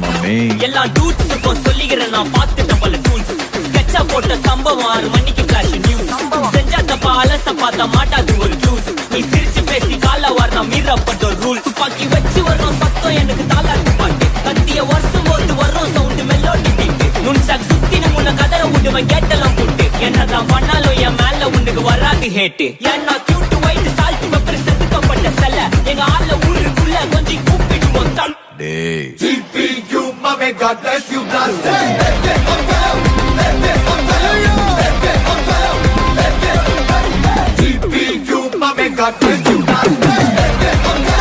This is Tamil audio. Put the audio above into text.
மம்மி எல்லா டூட்ஸுக்கும் சொல்லிக்கிறேன் நான் பார்த்துட்ட பல டூல்ஸ் ஸ்கெட்சா போட்ட சம்பவம் 6 மணிக்கு ஃபிளாஷ் நியூஸ் செஞ்சா தப்பா அலச பார்த்தா மாட்டாது ஒரு ஜூஸ் நீ சிரிச்சு பேசி கால வரணும் மீறப்பட்ட ரூல்ஸ் பாக்கி வச்சு வர்றோம் சத்தம் எனக்கு தாளாட்டு பாட்டு கத்திய வருஷம் போது வர்றோம் சவுண்ட் மெலோடி பீட்டு நுண்சாக் சுத்தின முன்ன கதற விடுவேன் கேட்டெல்லாம் போட்டு என்னதான் பண்ணாலும் என் மேல உனக்கு வராது ஹேட்டு ஏன்னா கியூட் ஒயிட் சால்ட் பெப்பர் செதுக்கப்பட்ட செல்ல எங்க ஆள ஊருக்குள்ள கொஞ்சம் கூப்பிடுவோம் தம் டேய் GPU, mommy, God bless you, blast GPU, mommy, God bless you, blast